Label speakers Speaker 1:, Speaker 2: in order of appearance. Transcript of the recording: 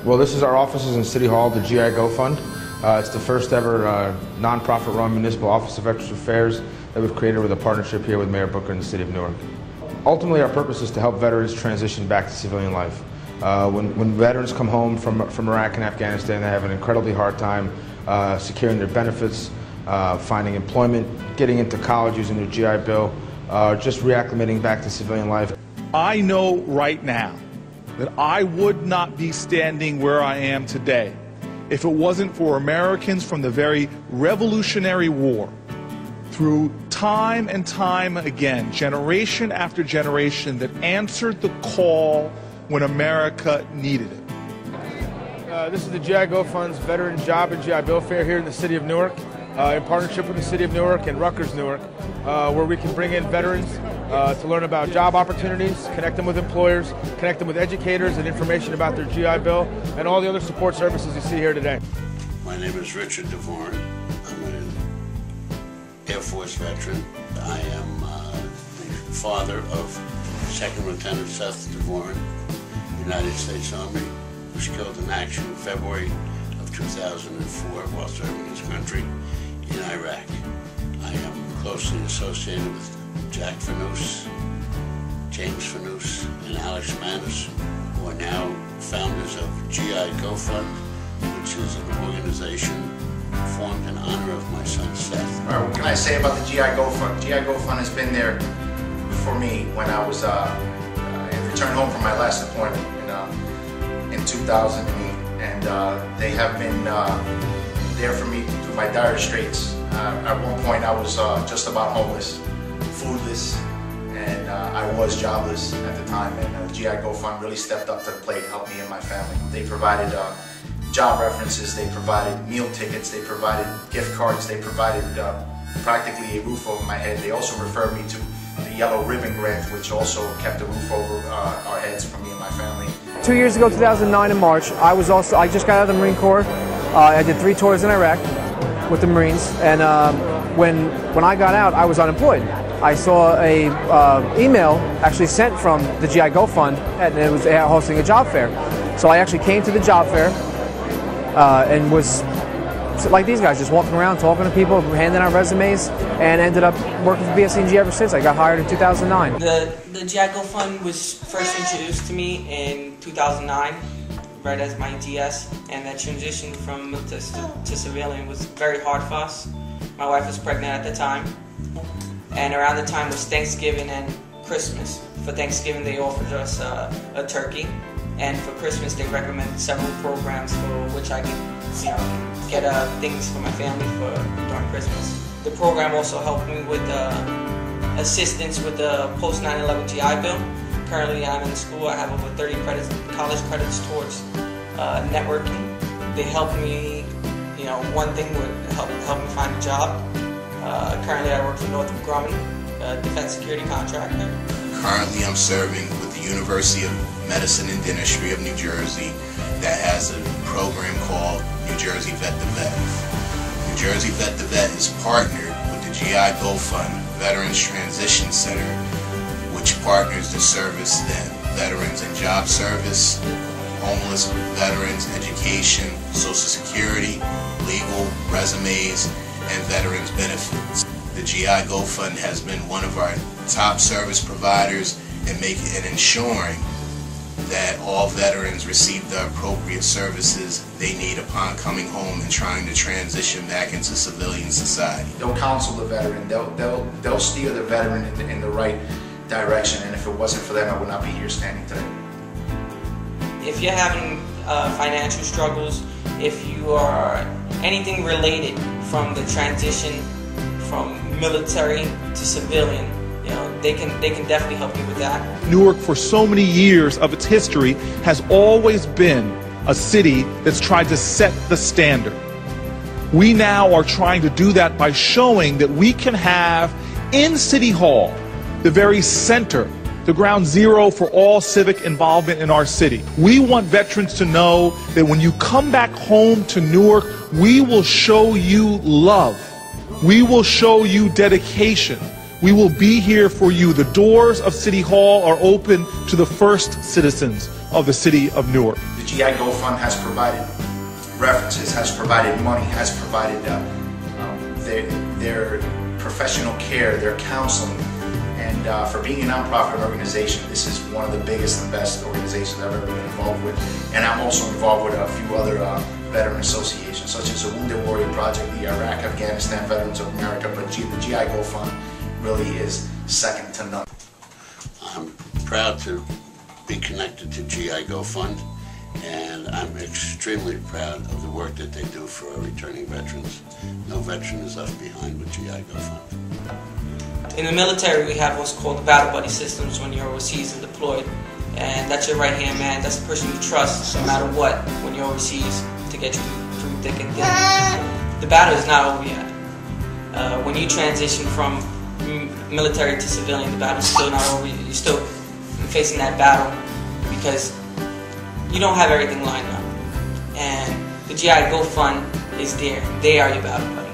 Speaker 1: Well, this is our offices in City Hall, the GI Go Fund. It's the first ever non-profit-run municipal office of Veterans Affairs that we've created with a partnership here with Mayor Booker in the city of Newark. Ultimately, our purpose is to help veterans transition back to civilian life. When veterans come home from Iraq and Afghanistan, they have an incredibly hard time securing their benefits, finding employment, getting into college using their GI Bill, just reacclimating back to civilian life.
Speaker 2: I know right now that I would not be standing where I am today if it wasn't for Americans from the very Revolutionary War. Through time and time again, generation after generation, that answered the call when America needed it.
Speaker 1: This is the GI Go Fund's Veteran Job and GI Bill Fair here in the city of Newark, in partnership with the city of Newark and Rutgers Newark, where we can bring in veterans to learn about job opportunities, connect them with employers, connect them with educators and information about their GI Bill, and all the other support services you see here today.
Speaker 3: My name is Richard Dvorin. I'm an Air Force veteran. I am the father of Second Lieutenant Seth Dvorin, United States Army, who was killed in action in February of 2004 while serving his country in Iraq. I am closely associated with Jack Fanous, James Fanous, and Alex Manus, who are now founders of GI Go Fund, which is an organization formed in honor of my son Seth.
Speaker 4: All right, what can I say about the GI Go Fund? GI Go Fund has been there for me when I was returned home from my last deployment in 2008, and they have been there for me through my dire straits. At one point I was just about homeless, foodless, and I was jobless at the time, and GI Go Fund really stepped up to the plate to help me and my family. They provided job references, they provided meal tickets, they provided gift cards, they provided practically a roof over my head. They also referred me to the Yellow Ribbon Grant, which also kept a roof over our heads for me and my family.
Speaker 5: 2 years ago, 2009 in March, I just got out of the Marine Corps. I did 3 tours in Iraq with the Marines, and when I got out, I was unemployed. I saw a email actually sent from the GI Go Fund, and it was hosting a job fair. So I actually came to the job fair and was like these guys, just walking around, talking to people, handing out resumes, and ended up working for BSC&G ever since. I got hired in 2009.
Speaker 6: The GI Go Fund was first introduced to me in 2009, right as my DS, and that transition from military to civilian was very hard for us. My wife was pregnant at the time, and around the time was Thanksgiving and Christmas. For Thanksgiving, they offered us a turkey, and for Christmas, they recommended several programs for which I could, get things for my family during Christmas. The program also helped me with assistance with the post 9/11 GI Bill. Currently, I'm in school. I have over 30 credits, college credits towards networking. They helped me. One thing would help me find a job. Currently, I work for Northrop Grumman, a defense security contractor.
Speaker 7: Currently, I'm serving with the University of Medicine and Dentistry of New Jersey that has a program called New Jersey Vet to Vet. New Jersey Vet to Vet is partnered with the GI Go Fund Veterans Transition Center, which partners to service them veterans in job service, homeless veterans, education, Social Security, legal, resumes, and veterans benefits. The GI Go Fund has been one of our top service providers in ensuring that all veterans receive the appropriate services they need upon coming home and trying to transition back into civilian society.
Speaker 4: They'll counsel the veteran, they'll steer the veteran in the right direction, and if it wasn't for them, I would not be here standing today.
Speaker 6: If you're having financial struggles, if you are anything related from the transition from military to civilian, they can definitely help you with that.
Speaker 2: Newark, for so many years of its history, has always been a city that's tried to set the standard. We now are trying to do that by showing that we can have in City Hall, the very center, the ground zero for all civic involvement in our city. We want veterans to know that when you come back home to Newark, we will show you love. We will show you dedication. We will be here for you. The doors of City Hall are open to the first citizens. of the city of Newark.
Speaker 4: The GI Go Fund has provided references, has provided money, has provided their professional care, their counseling, and for being a nonprofit organization, this is one of the biggest and best organizations I've ever been involved with. And I'm also involved with a few other veteran associations, such as the Wounded Warrior Project, the Iraq, Afghanistan Veterans of America, but the GI Go Fund really is second to none.
Speaker 3: I'm proud to be connected to GI Go Fund, and I'm extremely proud of the work that they do for our returning veterans. No veteran is left behind with GI Go Fund.
Speaker 6: In the military, we have what's called the battle buddy systems when you're overseas and deployed, and that's your right-hand man. That's the person you trust, no matter what, when you're overseas, to get you through thick and thin. The battle is not over yet. When you transition from military to civilian, the battle's still not over. You're still facing that battle because you don't have everything lined up. And the GI Go Fund is there. They are your battle buddy.